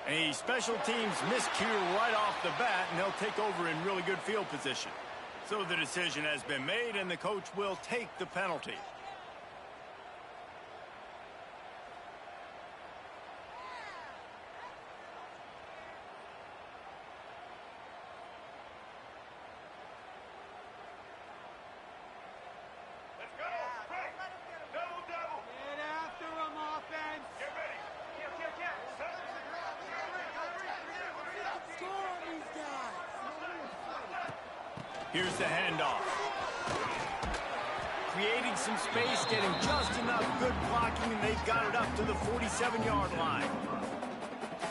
A special teams miscue right off the bat, and they'll take over in really good field position. So the decision has been made, and the coach will take the penalty. Here's the handoff. Creating some space, getting just enough good blocking, and they've got it up to the 47-yard line.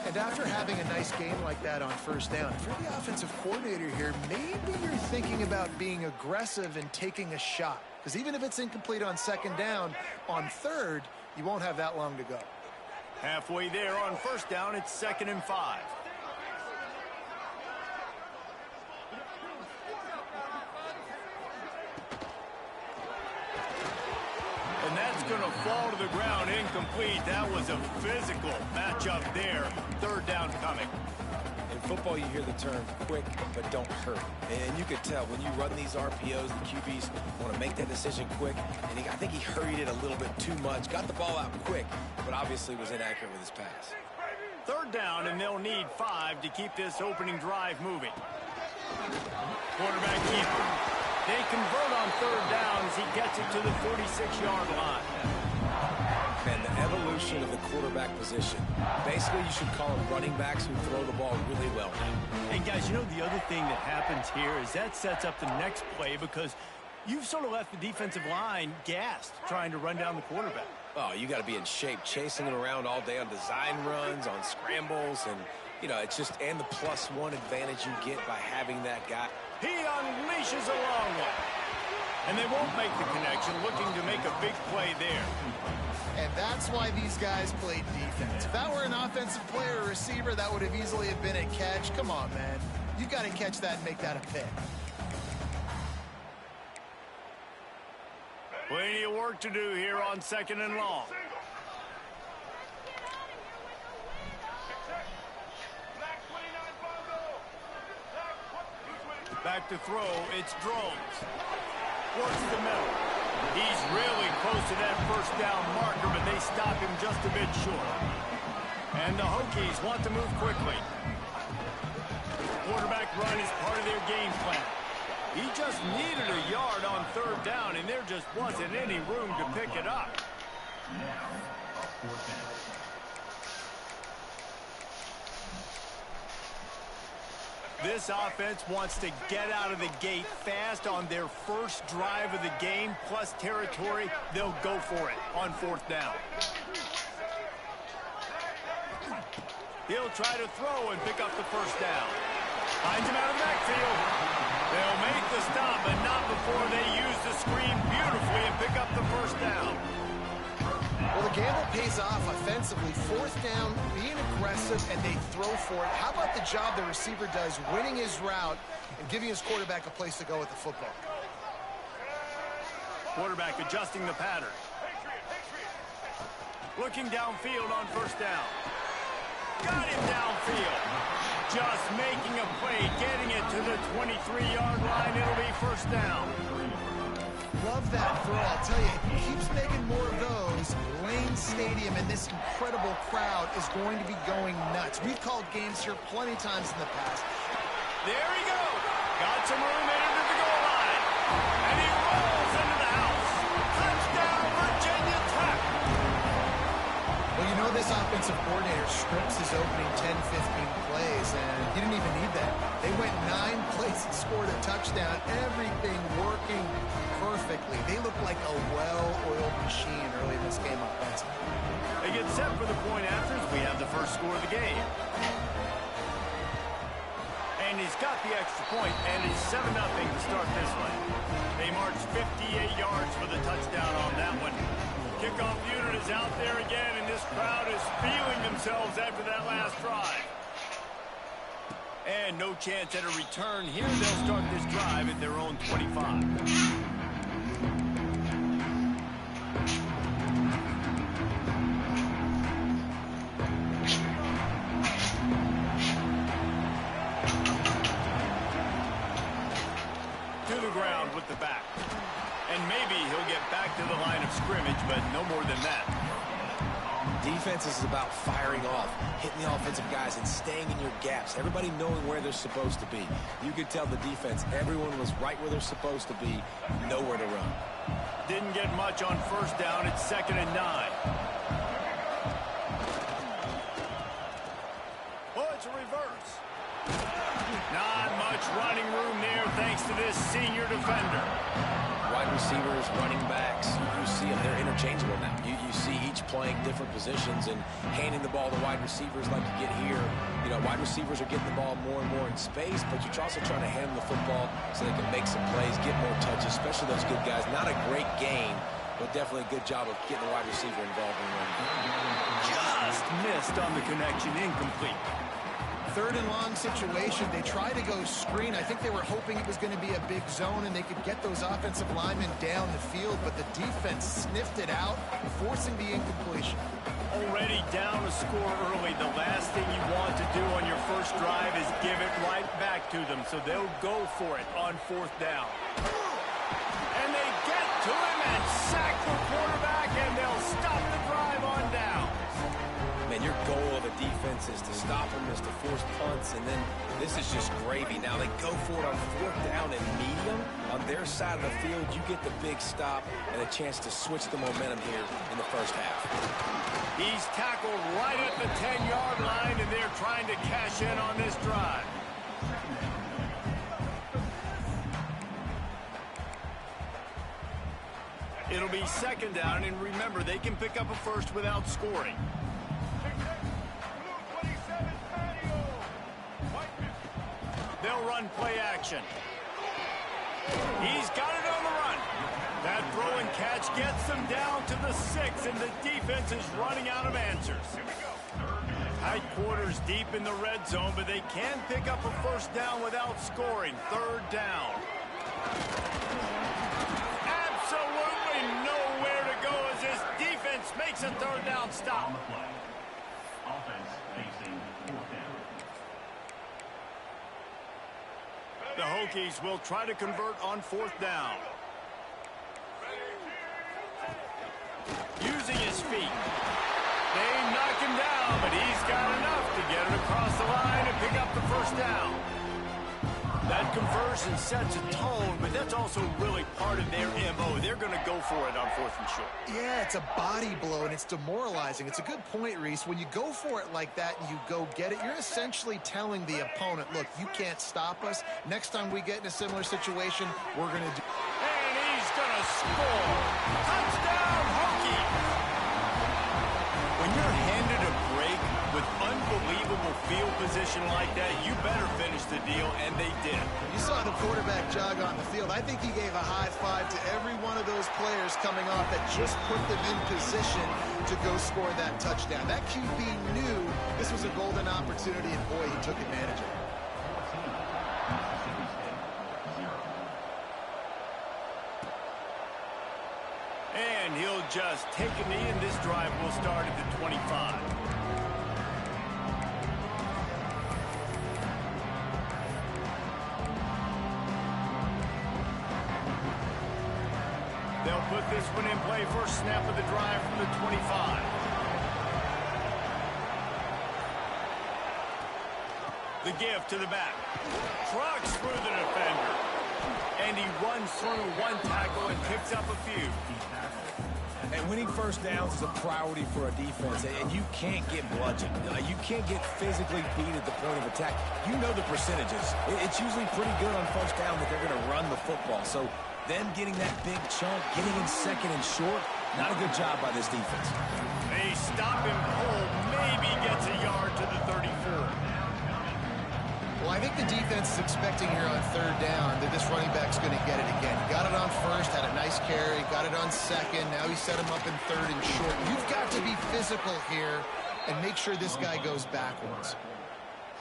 And after having a nice game like that on first down, if you're the offensive coordinator here, maybe you're thinking about being aggressive and taking a shot. Because even if it's incomplete on second down, on third, you won't have that long to go. Halfway there on first down, it's 2nd and 5. And that's going to fall to the ground incomplete. That was a physical matchup there. 3rd down coming. In football, you hear the term quick but don't hurt. And you could tell when you run these RPOs, the QBs want to make that decision quick. And I think he hurried it a little bit too much. Got the ball out quick, but obviously was inaccurate with his pass. 3rd down, and they'll need 5 to keep this opening drive moving. Quarterback keeper. They convert on 3rd down as he gets it to the 46-yard line. Man, the evolution of the quarterback position. Basically, you should call them running backs who throw the ball really well. And guys, you know the other thing that happens here is that sets up the next play because you've sort of left the defensive line gassed trying to run down the quarterback. Oh, you got to be in shape, chasing him around all day on design runs, on scrambles, and, you know, it's just, and the +1 advantage you get by having that guy. He unleashes a long one. And they won't make the connection, looking to make a big play there. And that's why these guys play defense. If that were an offensive player or receiver, that would have easily have been a catch. Come on, man. You've got to catch that and make that a pick. Plenty of work to do here on 2nd and long. Back to throw, it's Drones. Works the middle. He's really close to that 1st down marker, but they stop him just a bit short. And the Hokies want to move quickly. Quarterback run is part of their game plan. He just needed a yard on 3rd down, and there just wasn't any room to pick it up. This offense wants to get out of the gate fast on their first drive of the game, plus territory. They'll go for it on 4th down. He'll try to throw and pick up the 1st down. Finds him out of the backfield. They'll make the stop, but not before they use the screen beautifully and pick up the 1st down. Well, the gamble pays off offensively. 4th down, being aggressive, and they throw for it. How about the job the receiver does winning his route and giving his quarterback a place to go with the football? Quarterback adjusting the pattern. Looking downfield on 1st down. Got him downfield. Just making a play, getting it to the 23-yard line. It'll be 1st down. Love that throw. I'll tell you, if he keeps making more of those, Lane Stadium and this incredible crowd is going to be going nuts. We've called games here plenty of times in the past. There he goes. Got some room in into the goal line. And he rolls into the house. Touchdown, Virginia Tech. Well, you know this offensive coordinator strips his opening 10, 15 plays, and he didn't even need that. They went 9 plays and scored a touchdown. Everything working perfectly. They look like a well-oiled machine early in this game offensively. They get set for the point afters. We have the first score of the game. And he's got the extra point, and it's 7-0 to start this one. They march 58 yards for the touchdown on that one. Kickoff unit is out there again, and this crowd is feeling themselves after that last drive. And no chance at a return here. They'll start this drive at their own 25. of scrimmage, but no more than that. Defense is about firing off, hitting the offensive guys, and staying in your gaps. Everybody knowing where they're supposed to be. You could tell the defense, everyone was right where they're supposed to be, nowhere to run. Didn't get much on first down. It's 2nd and 9. Oh, it's a reverse. Not much running room there thanks to this senior defender. Wide receivers, running backs, you see them, they're interchangeable now. You see each playing different positions and handing the ball to wide receivers like you get here. You know, wide receivers are getting the ball more and more in space, but you're also trying to hand them the football so they can make some plays, get more touches, especially those good guys. Not a great game, but definitely a good job of getting the wide receiver involved in the run. Just missed on the connection, incomplete. 3rd and long situation. They tried to go screen. I think they were hoping it was going to be a big zone and they could get those offensive linemen down the field, but the defense sniffed it out, forcing the incompletion. Already down a score early. The last thing you want to do on your first drive is give it right back to them, so they'll go for it on 4th down. And they get to him and sack the quarterback, and they'll stop the drive on down. Man, your goal of a defense is to stop them, is to force punts, and then this is just gravy. Now they go for it on 4th down and medium. On their side of the field, you get the big stop and a chance to switch the momentum here in the first half. He's tackled right at the 10-yard line, and they're trying to cash in on this drive. It'll be 2nd down, and remember, they can pick up a first without scoring. They'll run play action. He's got it on the run. That throw and catch gets them down to the 6, and the defense is running out of answers. Tight quarters deep in the red zone, but they can pick up a first down without scoring. 3rd down. Absolutely nowhere to go as this defense makes a 3rd down stop. Offense facing 4th down. The Hokies will try to convert on 4th down. Using his feet. They knock him down, but he's got enough to get it across the line and pick up the first down. That conversion sets a tone, but that's also really part of their MO. They're going to go for it on 4th and short. Yeah, it's a body blow, and it's demoralizing. It's a good point, Reese. When you go for it like that and you go get it, you're essentially telling the opponent, look, you can't stop us. Next time we get in a similar situation, we're going to do... And he's going to score. Touchdown, Hokies! When you're handed a break with unbelievable field position like that, you better finish the deal, and they did. You saw the quarterback jog on the field. I think he gave a high five to every one of those players coming off that just put them in position to go score that touchdown. That QB knew this was a golden opportunity, and boy, he took advantage of it. And he'll just take a knee, and this drive will start at the 25. They'll put this one in play. First snap of the drive from the 25. The give to the back. Trucks through the defender. And he runs through one tackle and picks up a few. And winning first downs is a priority for a defense, and you can't get bludgeoned. You can't get physically beat at the point of attack. You know the percentages. It's usually pretty good on first down that they're going to run the football. So them getting that big chunk, getting in 2nd and short, not a good job by this defense. They stop him cold, maybe gets a yard to the 34. Well, I think the defense is expecting here on 3rd down that this running back's going to get it again. Got it on 1st, had a nice carry, got it on 2nd. Now he set him up in 3rd and short. You've got to be physical here and make sure this guy goes backwards.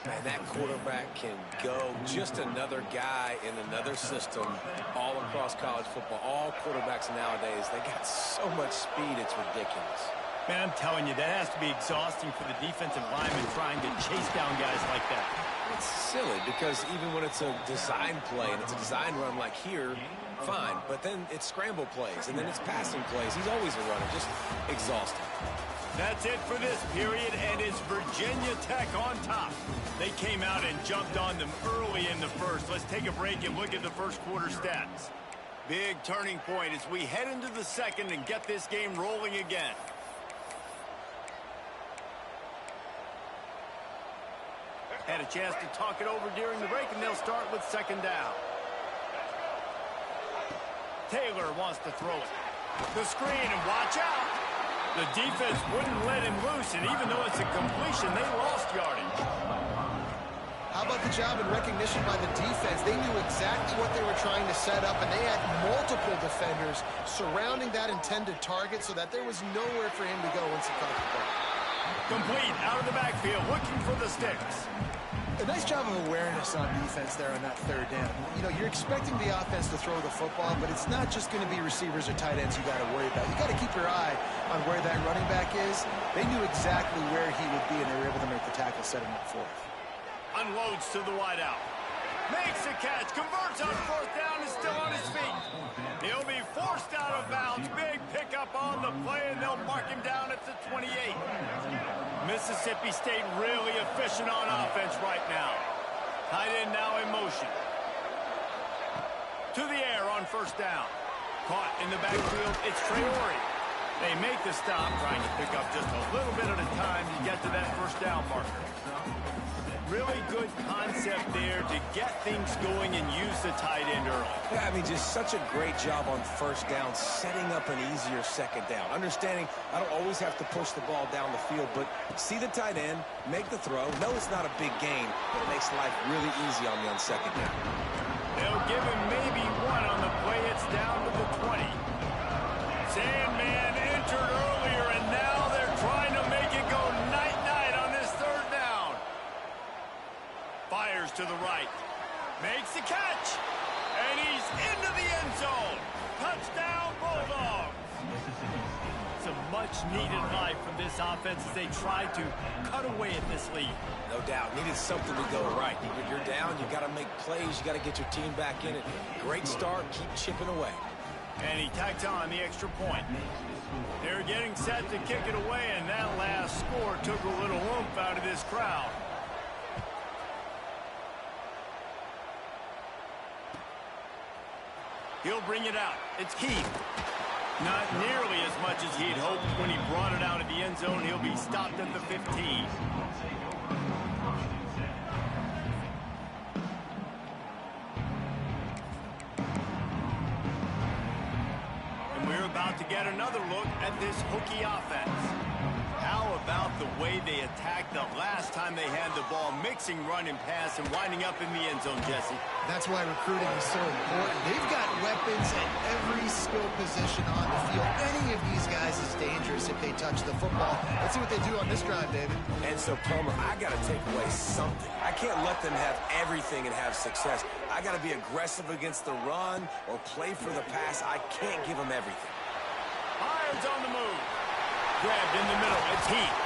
Man, that quarterback can go. Just another guy in another system all across college football. All quarterbacks nowadays, they got so much speed, it's ridiculous. Man, I'm telling you, that has to be exhausting for the defensive lineman trying to chase down guys like that. It's silly because even when it's a design play and it's a design run like here, fine. But then it's scramble plays and then it's passing plays. He's always a runner, just exhausting. That's it for this period, and it's Virginia Tech on top. They came out and jumped on them early in the first. Let's take a break and look at the first quarter stats. Big turning point as we head into the second and get this game rolling again. Had a chance to talk it over during the break, and they'll start with second down. Taylor wants to throw it. The screen, and watch out. The defense wouldn't let him loose, and even though it's a completion, they lost yardage. How about the job and recognition by the defense? They knew exactly what they were trying to set up, and they had multiple defenders surrounding that intended target so that there was nowhere for him to go once he caught the ball. Complete, out of the backfield, looking for the sticks. A nice job of awareness on defense there on that third down. You know, you're expecting the offense to throw the football, but it's not just going to be receivers or tight ends you got to worry about. You got to keep your eye on where that running back is. They knew exactly where he would be, and they were able to make the tackle, setting up for it. Unloads to the wideout. Makes a catch, converts on fourth down, is still on his feet. He'll be forced out of bounds. Big pickup on the play, and they'll mark him down at the 28. Mississippi State really efficient on offense right now. Tight end now in motion. To the air on first down. Caught in the backfield, it's Traore. They make the stop, trying to pick up just a little bit at a time to get to that first down marker. Really good concept there to get things going and use the tight end early. Yeah, I mean, just such a great job on first down, setting up an easier second down. Understanding I don't always have to push the ball down the field, but see the tight end, make the throw. No, it's not a big gain, but it makes life really easy on me on second down. They'll give him maybe one on the play. It's down to the 20. Sandman entered earlier, and now they're trying to make it go night-night on this third down. Fires to the right. Makes the catch. And he's into the end zone. Touchdown, Bulldogs. Some much-needed life from this offense as they try to cut away at this lead. No doubt. Needed something to go right. When you're down, you got to make plays. You got to get your team back in it. Great start. Keep chipping away. And he tacks on the extra point. They're getting set to kick it away, and that last score took a little oomph out of this crowd. He'll bring it out. It's Keith. Not nearly as much as he'd hoped when he brought it out of the end zone. He'll be stopped at the 15. And we're about to get another look at this Hokie offense. How about the way they attacked the last time they had the ball, mixing run and pass and winding up in the end zone, Jesse? That's why recruiting is so important. They've got weapons at every skill position on the field. Any of these guys is dangerous if they touch the football. Let's see what they do on this drive, David. And so, Palmer, I got to take away something. I can't let them have everything and have success. I got to be aggressive against the run or play for the pass. I can't give them everything. Irons on the move. Grabbed in the middle. It's Heath.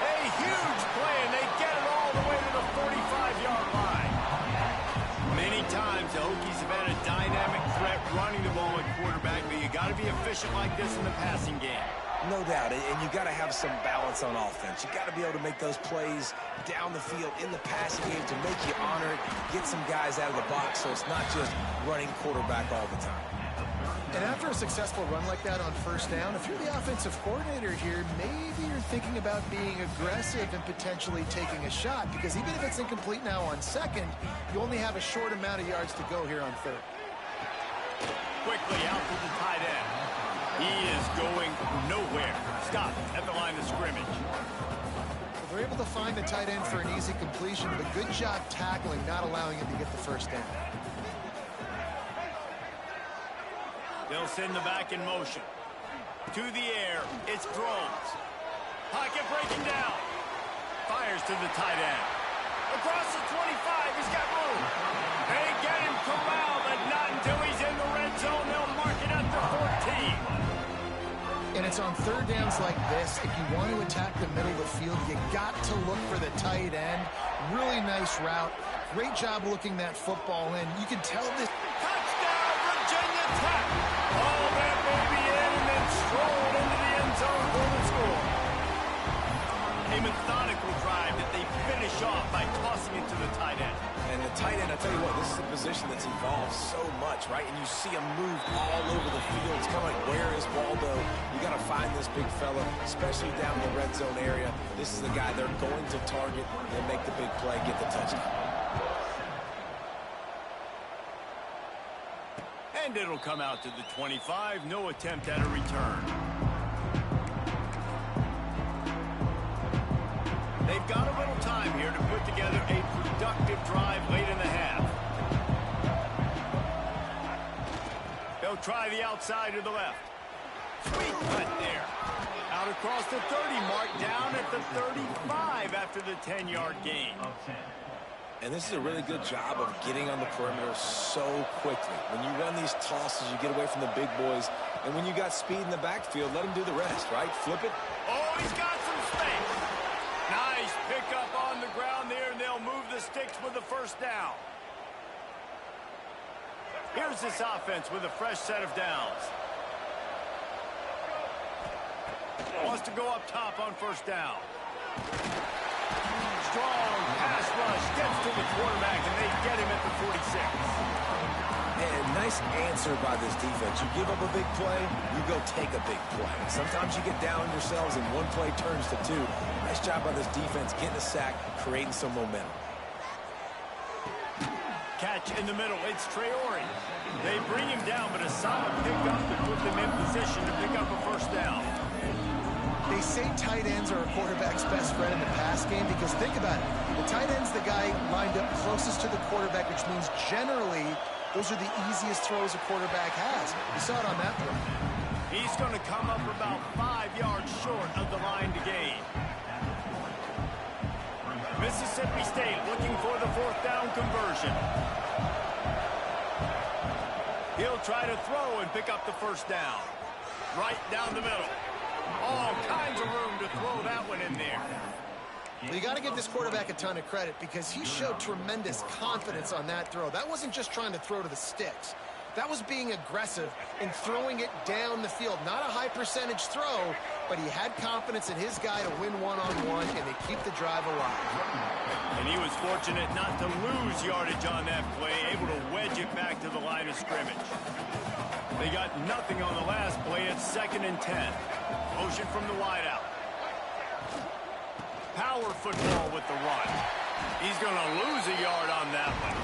A huge play, and they get it all the way to the 45-yard line. Many times the Hokies have had a dynamic threat running the ball at quarterback, but you got to be efficient like this in the passing game. No doubt, and you got to have some balance on offense. You got to be able to make those plays down the field in the passing game to make you honor it, get some guys out of the box, so it's not just running quarterback all the time. And after a successful run like that on first down, if you're the offensive coordinator here, maybe you're thinking about being aggressive and potentially taking a shot, because even if it's incomplete now on second, you only have a short amount of yards to go here on third. Quickly out to the tight end. He is going nowhere. Stop at the line of scrimmage. They're able to find the tight end for an easy completion, but good job tackling, not allowing him to get the first down. They'll send the back in motion. To the air, it's Drones. Pocket breaking down. Fires to the tight end. Across the 25, he's got room. They get him corralled, but not until he's in the red zone. They'll mark it at the 14. And it's on third downs like this, if you want to attack the middle of the field, you got to look for the tight end. Really nice route. Great job looking that football in. You can tell this. Touchdown, Virginia Tech. Oh, that baby in and then strolled into the end zone for the score. A methodical drive that they finish off by tossing it to the tight end. And the tight end, I tell you what, this is a position that's evolved so much, right? And you see him move all over the field. It's kind of like, where is Waldo? You got to find this big fella, especially down in the red zone area. This is the guy they're going to target and make the big play, get the touchdown. And it'll come out to the 25. No attempt at a return. They've got a little time here to put together a productive drive late in the half. They'll try the outside to the left. Sweet cut there. Out across the 30 mark, down at the 35 after the 10-yard gain. And this is a really good job of getting on the perimeter so quickly. When you run these tosses, you get away from the big boys. And when you got speed in the backfield, let them do the rest, right? Flip it. Oh, he's got some space. Nice pickup on the ground there, and they'll move the sticks with the first down. Here's this offense with a fresh set of downs. Wants to go up top on first down. Strong pass rush, gets to the quarterback, and they get him at the 46. And nice answer by this defense. You give up a big play, you go take a big play. Sometimes you get down on yourselves and one play turns to two. Nice job by this defense getting a sack, creating some momentum. Catch in the middle, it's Traore. They bring him down, but a solid pickup to put them in position to pick up a first down. They say tight ends are a quarterback's best friend in the pass game because think about it. The tight end's the guy lined up closest to the quarterback, which means generally those are the easiest throws a quarterback has. You saw it on that play. He's going to come up about 5 yards short of the line to gain. Mississippi State looking for the fourth down conversion. He'll try to throw and pick up the first down. Right down the middle. All kinds of room to throw that one in there. Well, you got to give this quarterback a ton of credit because he showed tremendous confidence on that throw. That wasn't just trying to throw to the sticks. That was being aggressive and throwing it down the field. Not a high percentage throw, but he had confidence in his guy to win one-on-one and to keep the drive alive. And he was fortunate not to lose yardage on that play, able to wedge it back to the line of scrimmage. They got nothing on the last play. It's 2nd and 10. Motion from the wideout. Power football with the run. He's going to lose a yard on that one.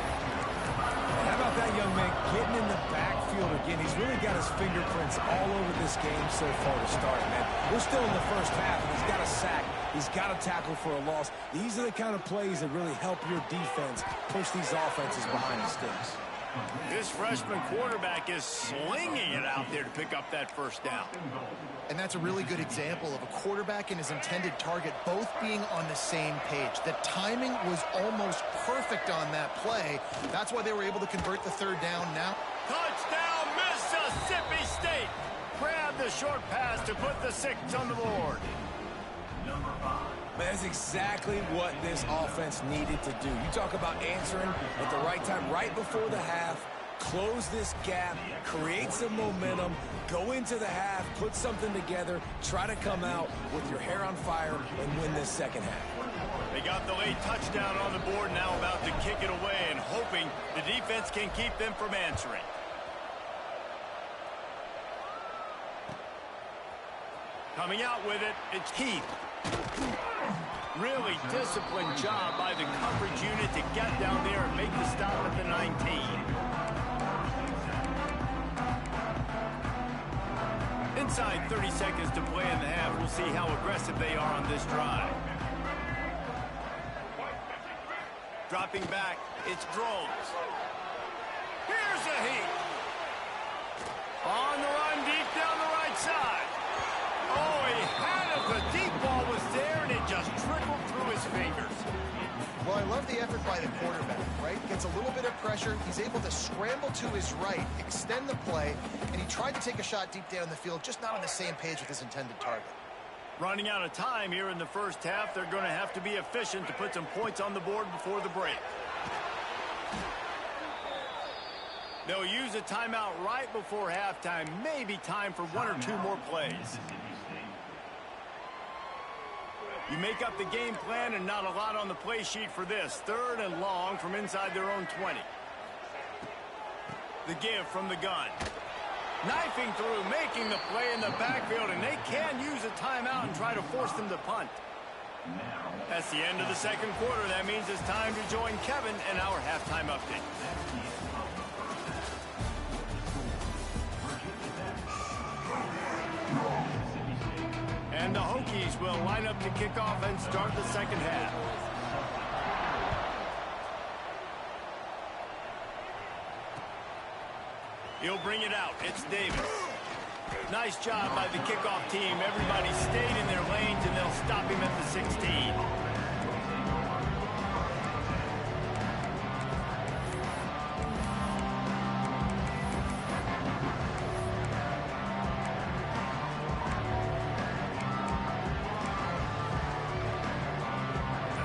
How about that young man getting in the backfield again? He's really got his fingerprints all over this game so far to start, man. We're still in the first half, and he's got a sack. He's got a tackle for a loss. These are the kind of plays that really help your defense push these offenses behind the sticks. This freshman quarterback is slinging it out there to pick up that first down. And that's a really good example of a quarterback and his intended target both being on the same page. The timing was almost perfect on that play. That's why they were able to convert the third down now. Touchdown, Mississippi State. Grab the short pass to put the 6 on the board. Man, that's exactly what this offense needed to do. You talk about answering at the right time, right before the half, close this gap, create some momentum, go into the half, put something together, try to come out with your hair on fire and win this second half. They got the late touchdown on the board, now about to kick it away and hoping the defense can keep them from answering. Coming out with it, it's Heath. Really disciplined job by the coverage unit to get down there and make the stop at the 19. Inside 30 seconds to play in the half. We'll see how aggressive they are on this drive. Dropping back, it's Drones. Here's a Heath. On the run, deep down the right side. Oh, he had it. The deep ball was there, and it just trickled through his fingers. Well, I love the effort by the quarterback, right? Gets a little bit of pressure. He's able to scramble to his right, extend the play, and he tried to take a shot deep down the field, just not on the same page with his intended target. Running out of time here in the first half, they're going to have to be efficient to put some points on the board before the break. They'll use a timeout right before halftime. Maybe time for one or two more plays. You make up the game plan and not a lot on the play sheet for this. 3rd and long from inside their own 20. The give from the gun. Knifing through, making the play in the backfield, and they can use a timeout and try to force them to punt. That's the end of the second quarter. That means it's time to join Kevin and our halftime update. And the Hokies will line up to kick off and start the second half. He'll bring it out. It's Davis. Nice job by the kickoff team. Everybody stayed in their lanes, and they'll stop him at the 16.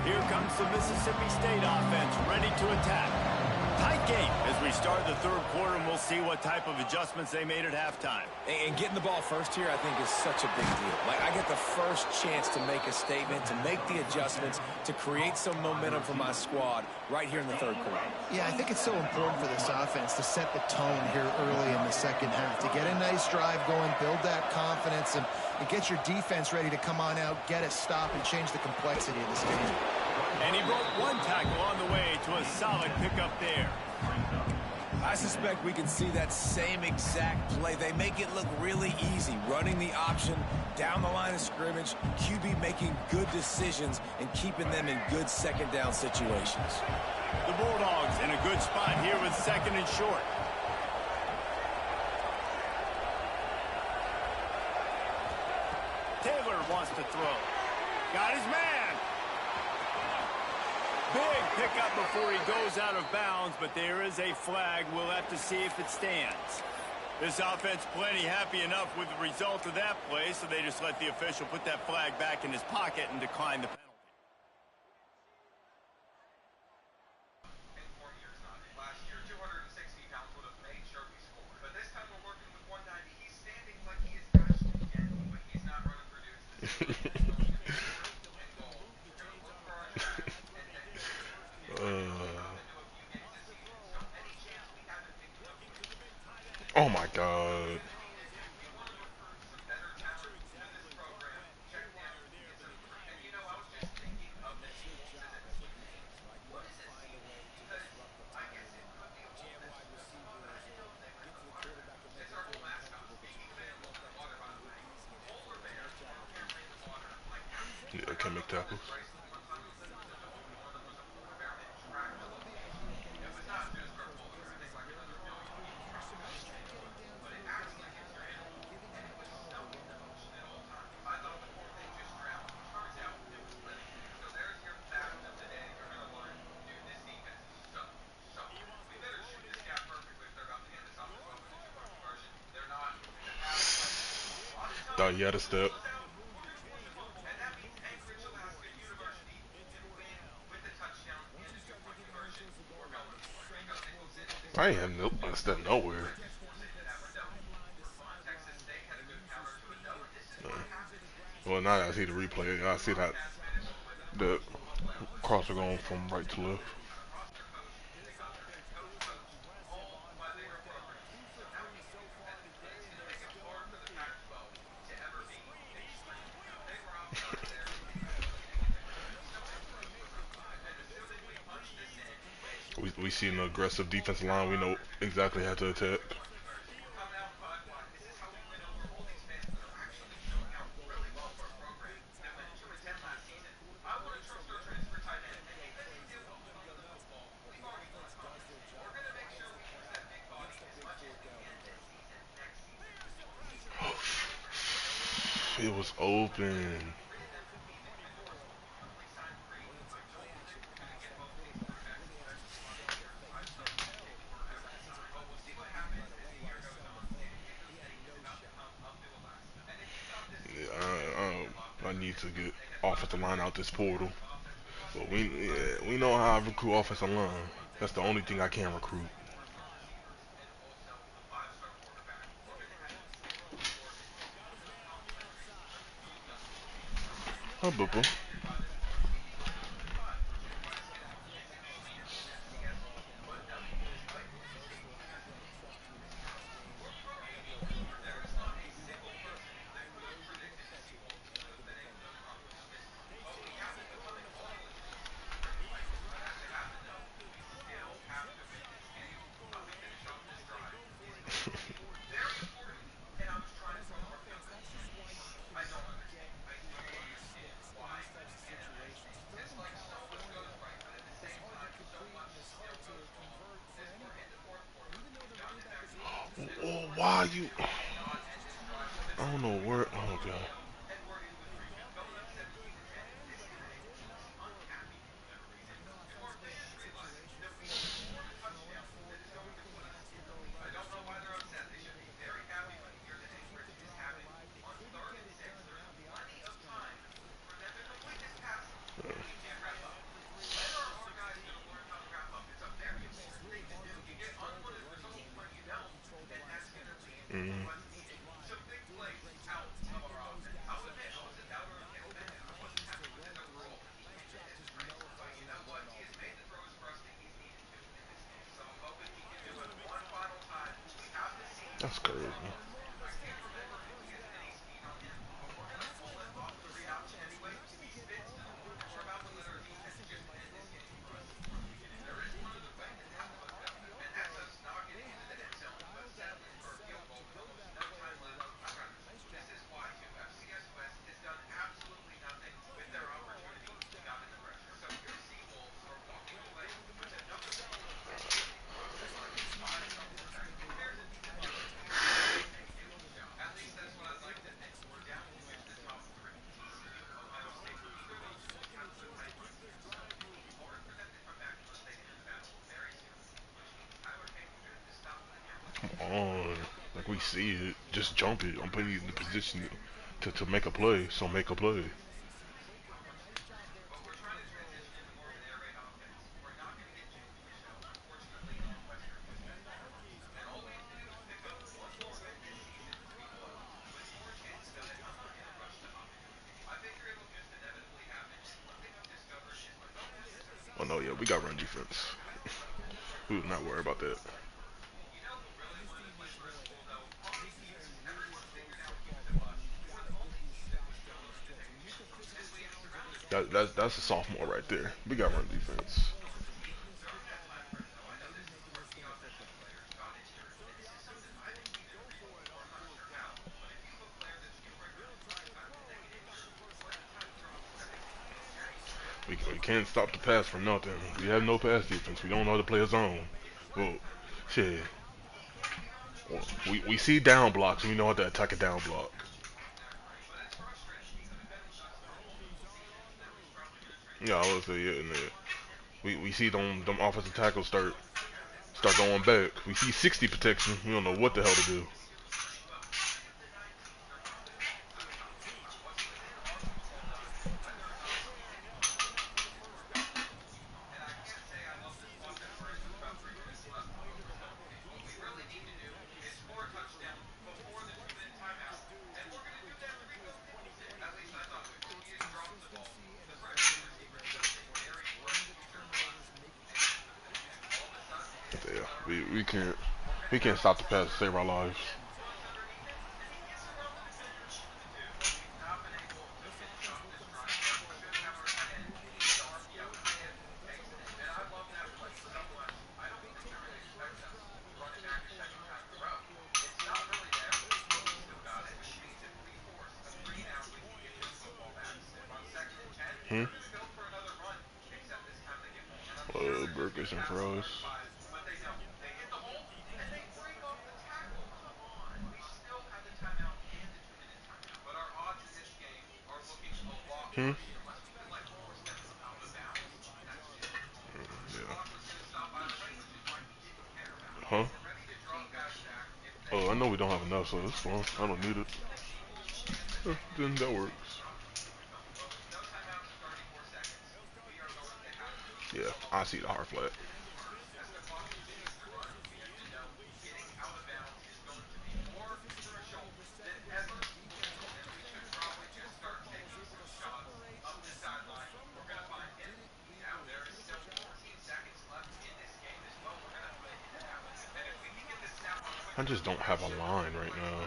Here comes the Mississippi State offense, ready to attack. Tight game as we start the third quarter, and we'll see what type of adjustments they made at halftime. And getting the ball first here, I think, is such a big deal. Like, I get the first chance to make a statement, to make the adjustments, to create some momentum for my squad right here in the third quarter. Yeah, I think it's so important for this offense to set the tone here early in the second half, to get a nice drive going, build that confidence, and get your defense ready to come on out, get a stop, and change the complexity of this game. And he broke one tackle on the way to a solid pickup there. I suspect we can see that same exact play. They make it look really easy, running the option down the line of scrimmage, QB making good decisions and keeping them in good second down situations. The Bulldogs in a good spot here with 2nd and short. Taylor wants to throw. Got his man. Big pickup before he goes out of bounds, but there is a flag. We'll have to see if it stands. This offense plenty happy enough with the result of that play, so they just let the official put that flag back in his pocket and decline the penalty. Last year, 260 pounds would have made sure we scored. But this time we're working with 190. He's standing like he is dashed again, but he's not running for dudes. Oh my God. Yeah, I can't make tackles. Thought he had a step. I ain't had no step nowhere. Well, now that I see the replay, I see that the crosser going from right to left. We see an aggressive defensive line. We know exactly how to attack. It was open. I need to get offensive line out this portal. But we know how I recruit offensive line. That's the only thing I can recruit. Oh, boo boo. Oh, why you? I don't know where. Oh god. Mm. That's crazy. Come on. Like we see it. Just jump it. I'm putting you in the position to make a play. So make a play. Oh no, yeah, we got run defense. We would not worry about that. That's a sophomore right there. We got run defense. We can't stop the pass for nothing. We have no pass defense. We don't know how to play a zone. Well, shit. We see down blocks. We know how to attack a down block. Yeah, I would say yeah. We see them offensive tackles start going back. We see 60 protection. We don't know what the hell to do. Yeah, we can't stop the pass to save our lives. Hmm. Burgers and fries. Hmm. Yeah. Huh? Oh, I know we don't have enough, so it's fine. I don't need it. Then that works. Yeah, I see the hard flat. I just don't have a line right now.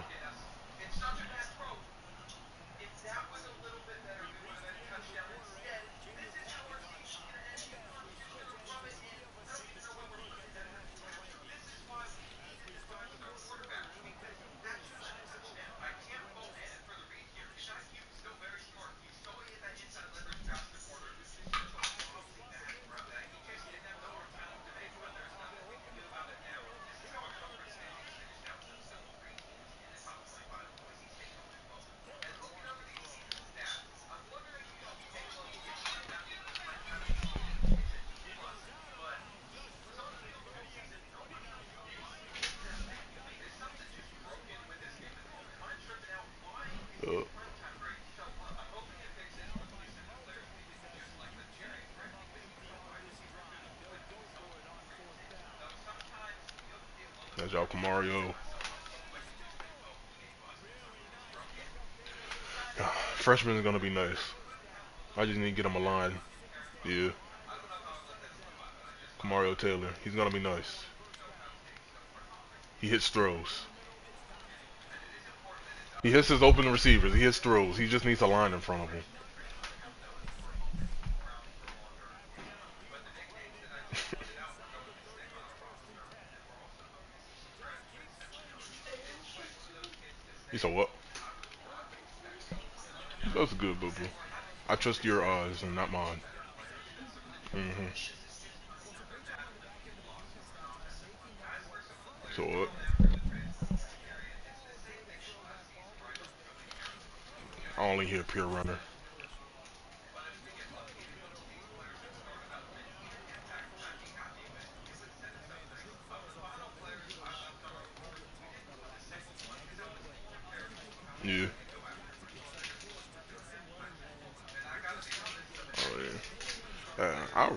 Uh, that's y'all Mario. Freshman is gonna be nice. I just need to get him a line. Yeah. Mario Taylor. He's gonna be nice. He hits throws. He hits his open receivers. He hits throws. He just needs a line in front of him. He said what? That's good, boo boo. I trust your eyes and not mine. So what? I only hear pure runner. Yeah. Oh yeah. I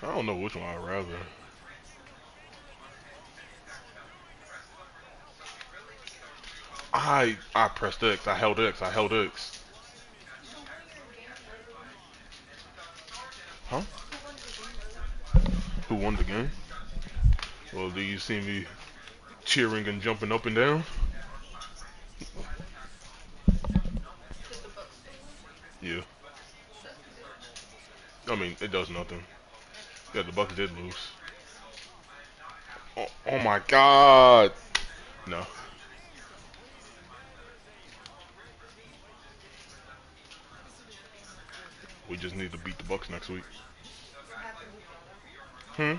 don't know which one I'd rather. I pressed X. I held X. I held X. Huh? Who won the game? Well, do you see me cheering and jumping up and down? Yeah. I mean, it does nothing. Yeah, the Bucks did lose. Oh my God. No. We just need to beat the Bucks next week. Hmm?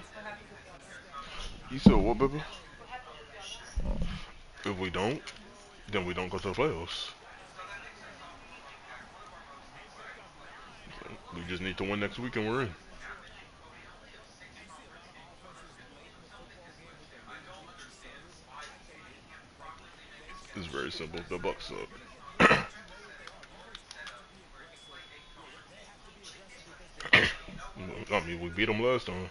You said what, baby? If we don't, then we don't go to the playoffs. We just need to win next week and we're in. It's very simple. The Bucks suck. I mean, we beat them last time.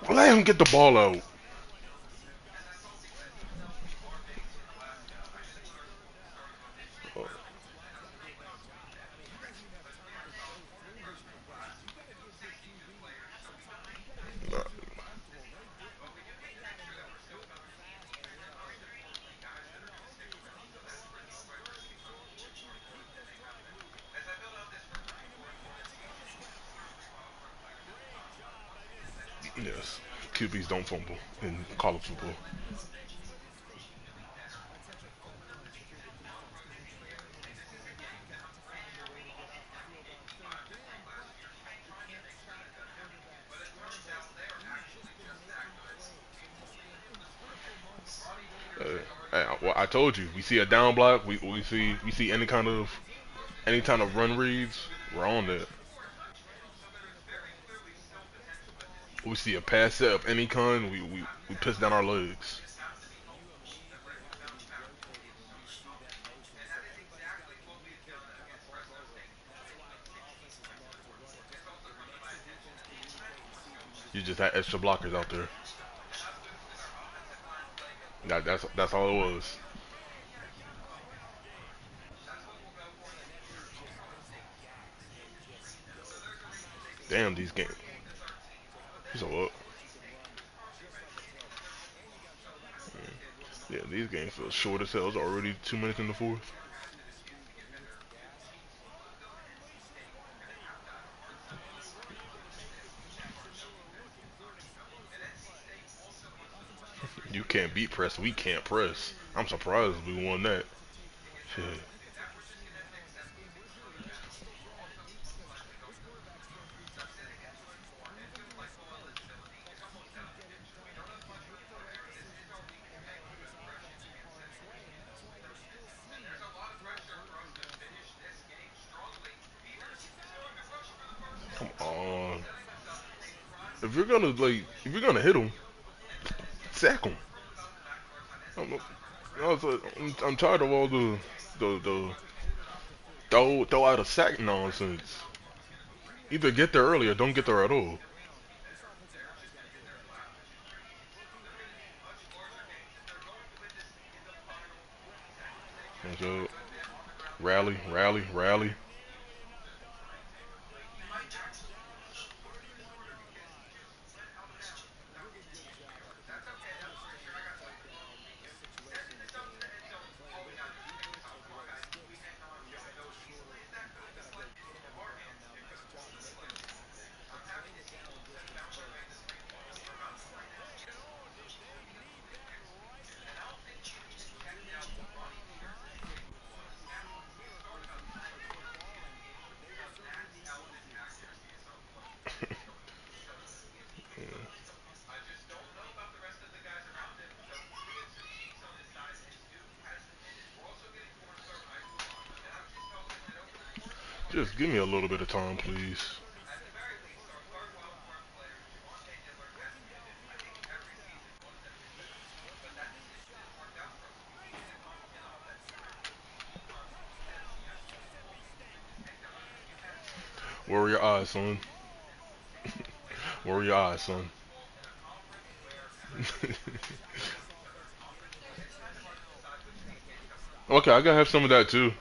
Let him get the ball out. Oh, nah. Yes. QBs don't fumble in college football. Well, I told you, we see a down block, we see any kind of run reads, we're on that. We see a pass set of any kind, we piss down our legs. You just had extra blockers out there. That's all it was. Damn, these games. So what? Yeah, these games feel short as hell. It's already 2 minutes in the fourth. You can't beat press. We can't press. I'm surprised we won that. Shit. Come on. If you're gonna hit him, sack him. I'm tired of all the throw out a sack nonsense. Either get there early or don't get there at all. And so, rally, rally, rally. Just give me a little bit of time, please. Where were your eyes, son? Where were your eyes, son? Okay, I gotta have some of that too.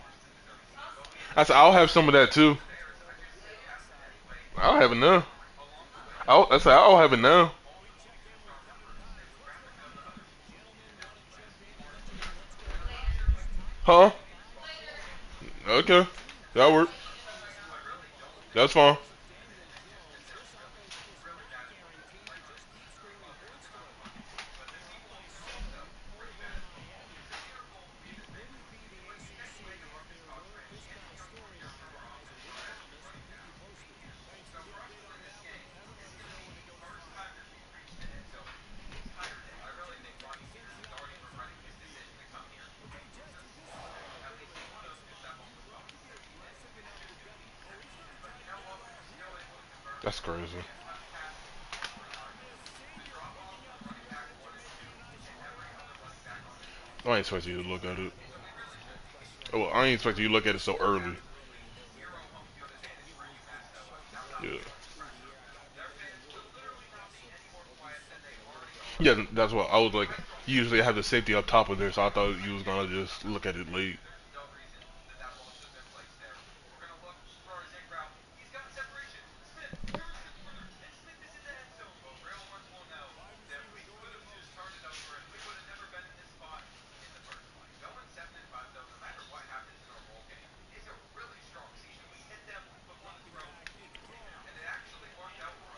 I said I'll have some of that too. I'll have it now. I said I'll have it now. Huh? Okay, that work. That's fine. That's crazy. I ain't expect you to look at it. Oh, well, I ain't expect you to look at it so early. Yeah. Yeah, that's what I was like. Usually I have the safety up top of there, so I thought you was gonna just look at it late.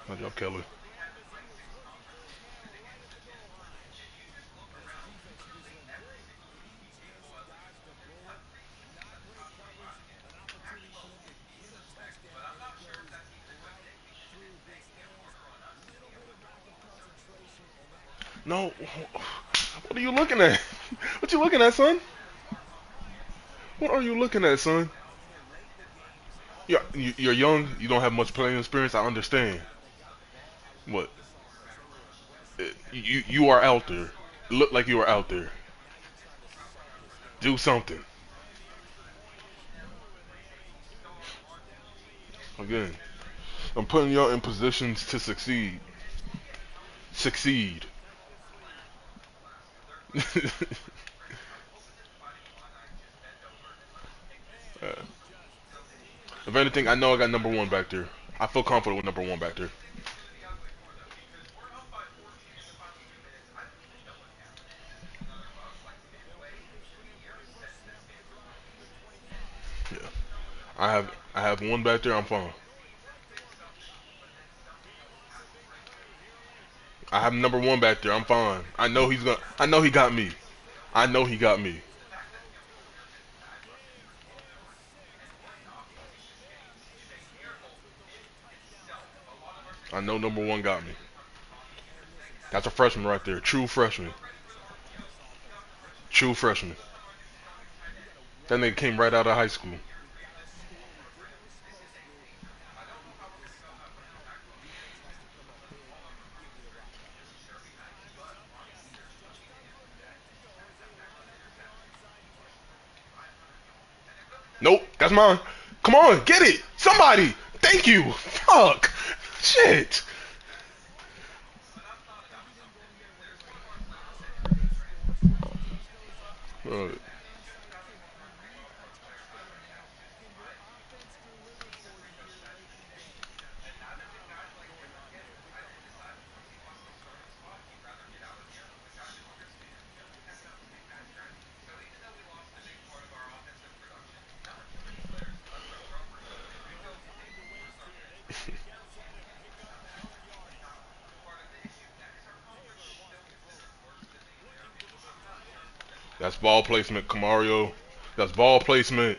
Good job, Kelly. No, what are you looking at? What you looking at, son? What are you looking at, son? You're young. You don't have much playing experience. I understand. What? You are out there. Look like you are out there. Do something. Again, I'm putting y'all in positions to succeed. succeed. If anything, I know I got number one back there. I feel confident with number one back there. Yeah. I have one back there. I'm fine. I have number one back there. I'm fine. I know he's gonna. I know he got me. I know he got me. I know number one got me. That's a freshman right there. True freshman. True freshman. That nigga came right out of high school. Nope, that's mine. Come on, get it. Somebody. Thank you. Fuck. Shit. Uh, that's ball placement, Camario. That's ball placement.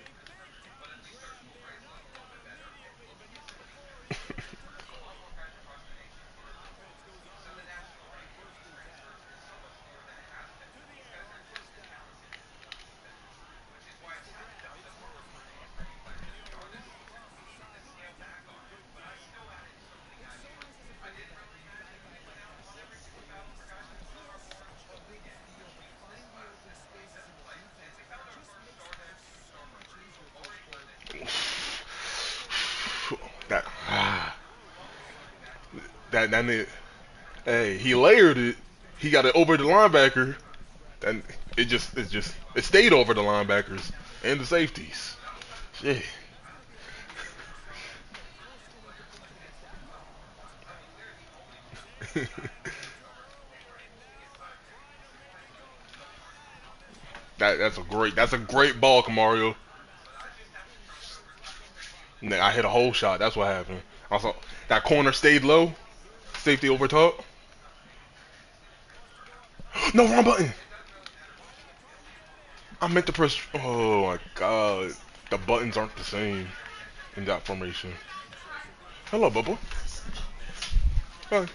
That that nigga, hey, he layered it. He got it over the linebacker, and it stayed over the linebackers and the safeties. Shit. That's a great ball, Camario. I hit a whole shot. That's what happened. Also, that corner stayed low. Safety over top. No, wrong button. I meant to press. Oh my god. The buttons aren't the same in that formation. Hello, Bubba. Hi.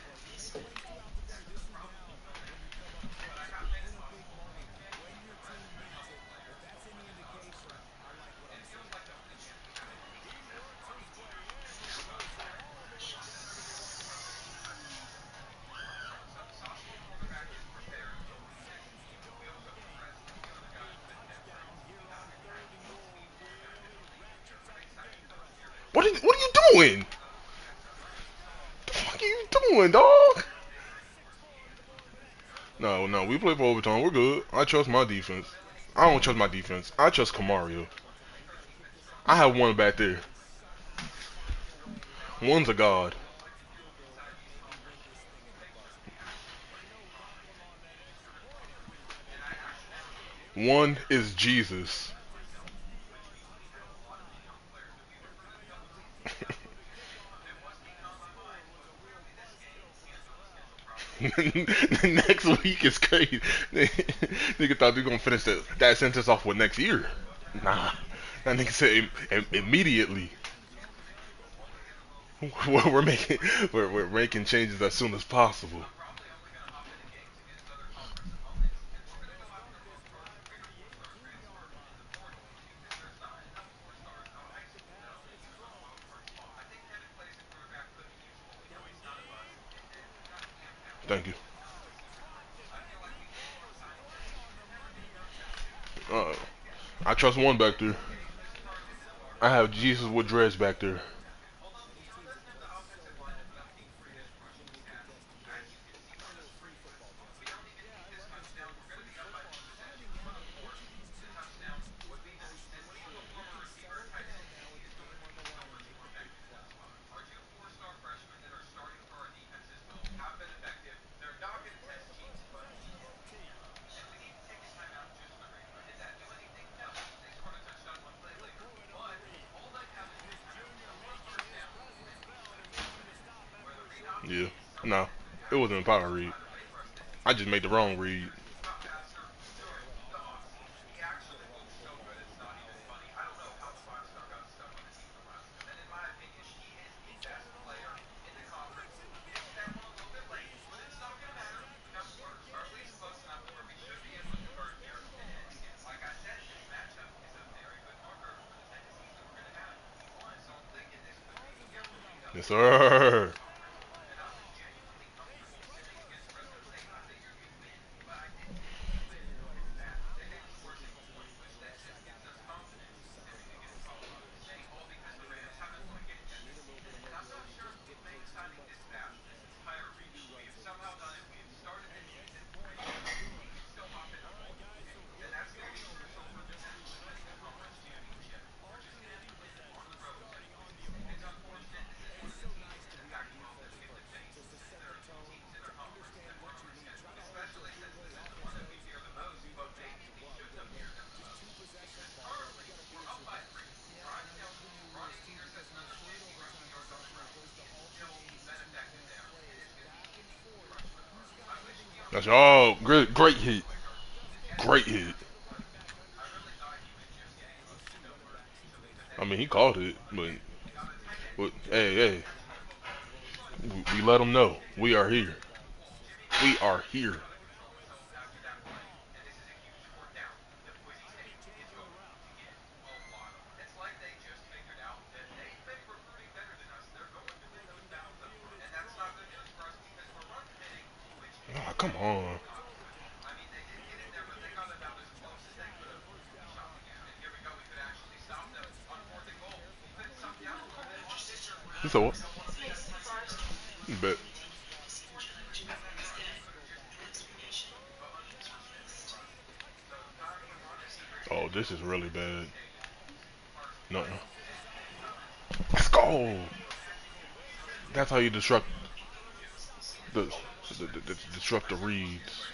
What are you doing? The fuck are you doing, dog? No, no, we play for overtime. We're good. I trust my defense. I don't trust my defense. I trust Camario. I have one back there. One's a god. One is Jesus. Next week is crazy. Nigga thought we were gonna finish that sentence off with next year. Nah, that nigga said immediately. We're making we're making changes as soon as possible. Thank you. Uh, I trust one back there. I have Jesus with dreads back there. Yeah. No, it wasn't a power read. I just made the wrong read. Yes, sir. That's all. Great hit. Great hit. I mean, he called it, but hey, hey, we let him know we are here. We are here. Ah, come on. So what? Bet. Oh, this is really bad. No, no. Let's go. That's how you the, disrupt the reads.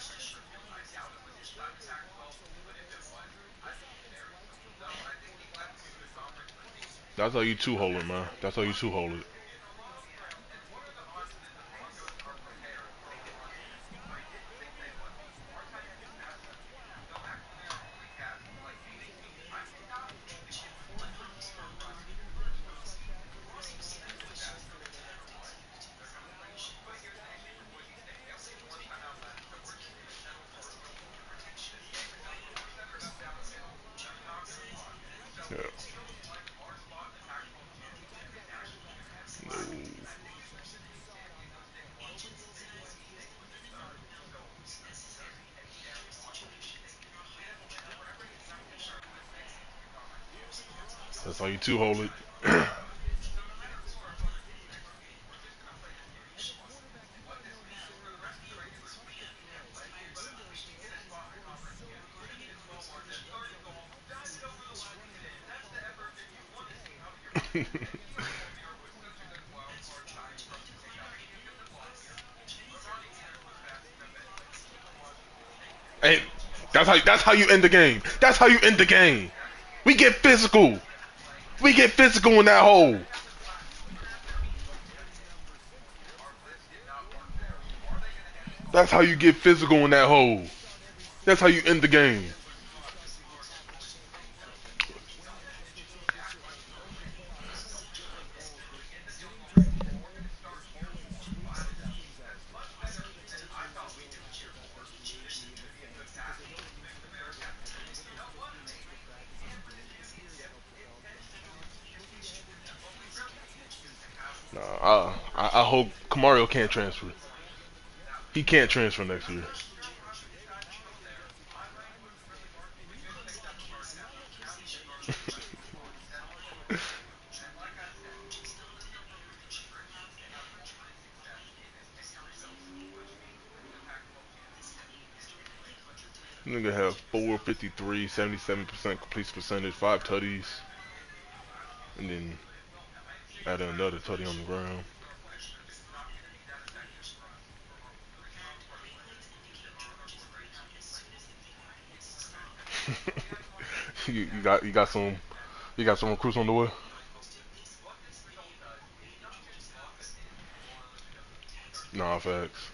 That's how you two hold it, man. That's how you two hold it. Yeah. No. That's how you two hold it. Hey, that's how you end the game. That's how you end the game. We get physical. We get physical in that hole. That's how you get physical in that hole. That's how you end the game. Nah, I hope Kamario can't transfer. He can't transfer next year. Nigga have 453, 77% complete percentage, 5 tutties, and then add another tutty on the ground. you got some recruits on the way. Nah, facts.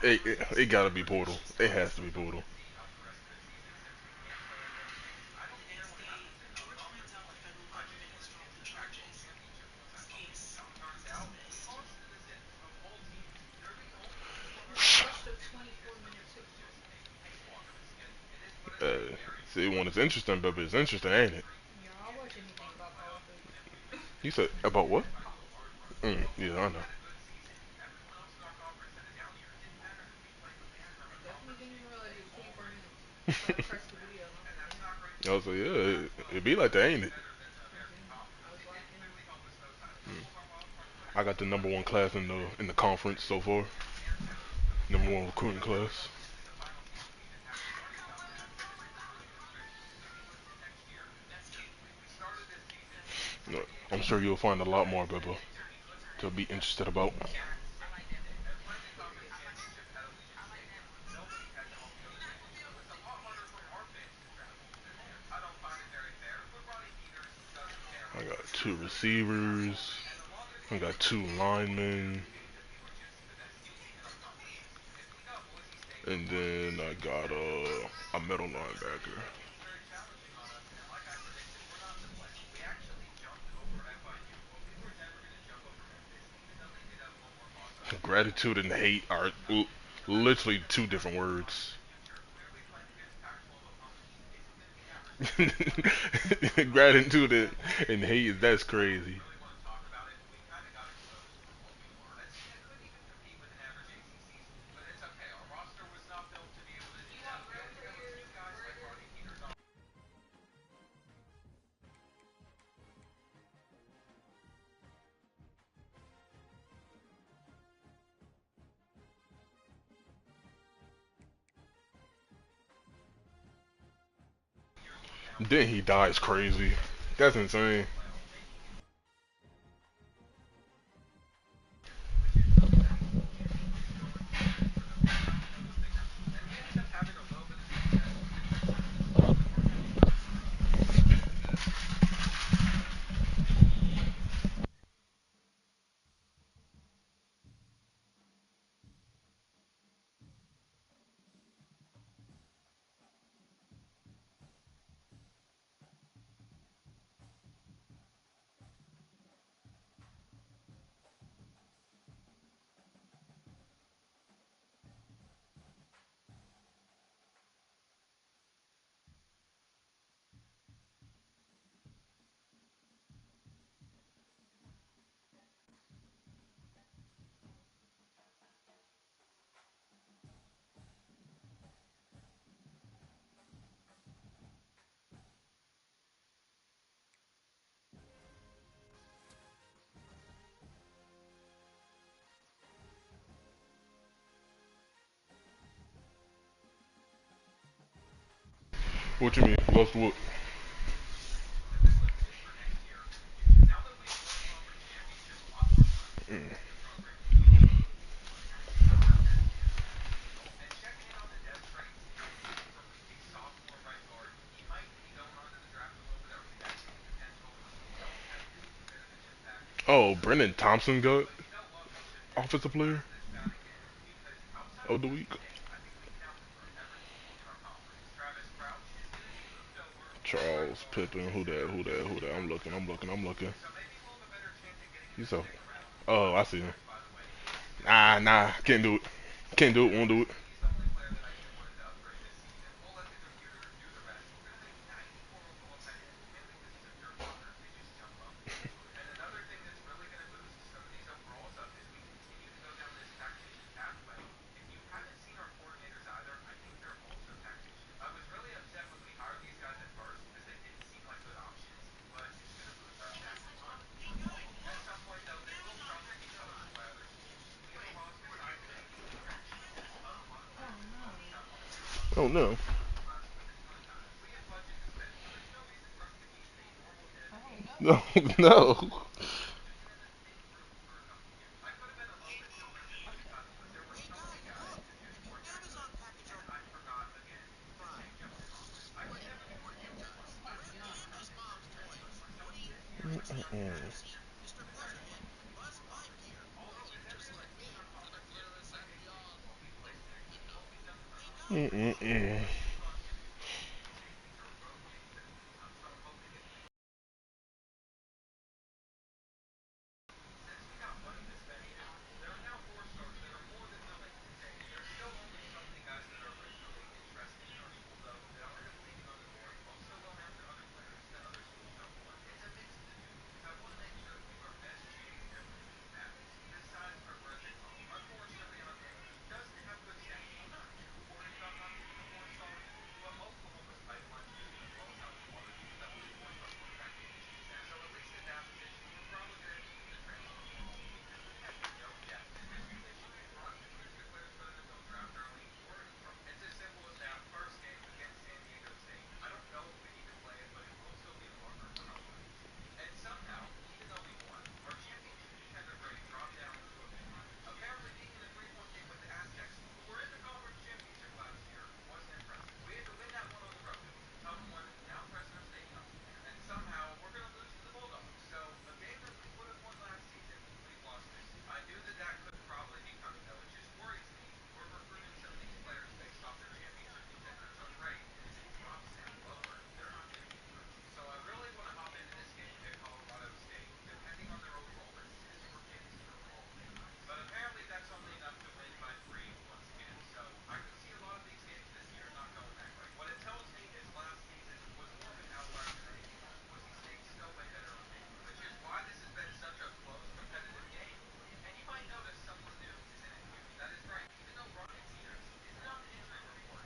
It gotta be Portal. It has to be Portal. Uh, See, when it's interesting, baby, it's interesting, ain't it? He said, about what? Yeah, I know. I was like, yeah, it be like that, ain't it? I got the number one class in the conference so far. Number one recruiting class. No, I'm sure you'll find a lot more, baby, to be interested about. I got two receivers. I got two linemen. And then I got a middle linebacker. Gratitude and hate are literally two different words. Gratitude and hate, that's crazy. Then he dies crazy. That's insane. What you mean? Lost what? Oh, Brendan Thompson got offensive player of the week. Charles Pippen. Who that? Who that? Who that? I'm looking. I'm looking. I'm looking. He's a. Oh, I see him. Nah. Can't do it. Can't do it. Won't do it. Oh no. No. No. Mm-mm-mm. Since we got money to spend too, there are now 4 stars that are more than willing to take. There's still only so many guys that are originally interested in our school, though. They are just leaving on the board. Most are going after other players that other schools don't want. It's a mix of the two, because I want to make sure to keep our best GA ever in the Madness. This side's our Frederick Hall. Unfortunately, on day, he doesn't have good stats. I'm not too worried about not getting a 4-star, but Oklahoma's pipeline's just going to blow us out the water because that was a 4-star quarterback in his season. So at least at that position, we're probably going to have to use the transfer portal because we have no depth in this position. And honestly, who just declares for the NFL draft early? We're in trouble. It's as simple as that. First game against San Diego State. I don't know if we need to play it, but it will still be a marker for how good we seem. And somehow, even though we won, our championship contender grade dropped down to a B-. Apparently, being in a 3-point game with the Aztecs, who were in the conference championship last year, wasn't impressive. We had to win that one on the road. It was a tough one, now Fresno State comes to town. And somehow, we're going to lose to the Bulldogs. So, a game that we would have won last season, we've lost this season. I knew that that could probably be coming, though. It just worries me. We're recruiting some of these players based off their championship contenders. Our grade, as it drops down lower, they're not going to be impressed. So, I really want to hop into this game against Colorado State. Depending on their overall, let's see this Virginia snowball tonight. But apparently, that's only enough to win by 3 once again. So, I could see a lot of these games this year not going that great. What it tells me is last season was more of an outlier than anything else. Boise State's still way better on paper, which is why this has been such a close, competitive game. And you might notice someone new is in it here. That is right. Even though Brian Peters isn't on the injury report,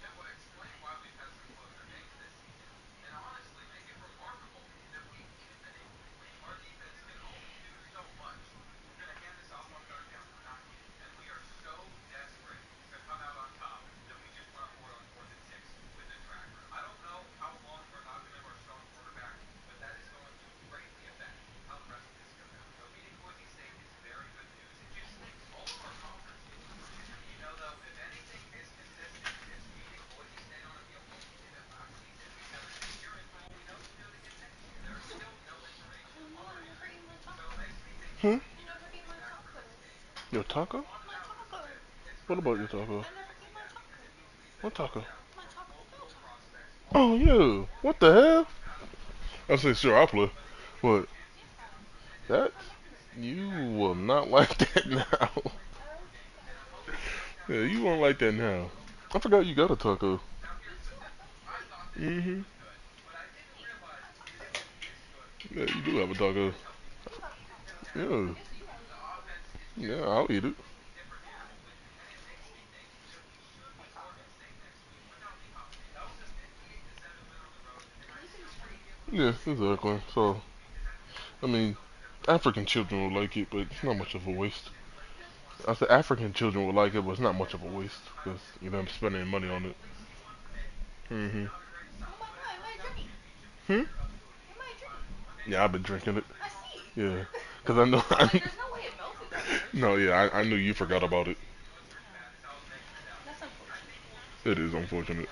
it would explain why we've had some closer games this season, and honestly make it remarkable that we've even been able to win. Our defense can only do so much. We're going to hand this off on 3rd down, not get it. And we are so desperate to come out on top that we just want to for it on 4th and 6 with the tracker. I don't know how long we're not going to have our strong quarterback, but that is going to greatly affect how the rest of this goes. Though beating Boise State is very good news, it just stinks. All of our conference games are shitty. You know, though, if anything is consistent, it's beating Boise State on a field goal. We did it last season. We've done it this year, and for all we know, we'll do it again next year. There's still no information on our injury, so it makes me think Hmm? Brian Peters will be back for this game. Your taco? On an outwards bit, it's What really about your bad news taco? for Boise now because it means we've been What taco? locked out from multiple prospects all Oh, year. yeah. We're What being the hell? forced out of one of I those say, spots, sure, I'll play. but it gives us a What? chance to get recruited That? into the mix. You Back to will work not tomorrow like morning that with our now. first preseason game, and I'm hoping to break down Yeah, some you of won't these like that things that now. we opened up I with forgot you got a against taco. Colorado. Now here's the thing. I thought this game Mm-hmm. was good, but I didn't realize that it was this good. Yeah, you Maybe do have a taco. Peters helped me ease it to that Yeah. this season. The offense is just Yeah, I'll eat it. completely different animal with it, and it makes me think that we should beat Oregon State next week without the update. That was a 58-7 win on the road, and I still want to give them Yeah, credit for exactly. winning this So, week because I know I it's mean, still early. African But children will like it, but it's that not much doesn't of a get waste. excuses like this one. I said African children will like it, but it's not Looking much at of a Troy's waste title because you know I'm differential spending game, money on it. thankfully C1 for me is Mm-hmm. not a great sign, but it turns out championship Hmm? contender up to a B. Monday Yeah, night I've been football, drinking it. Thursday night football. Yeah, We're looking because I know. forward to it. No, yeah, I knew you forgot about it. Season was pretty bad is how it makes it sound. I think we'll just It keep is playing unfortunate.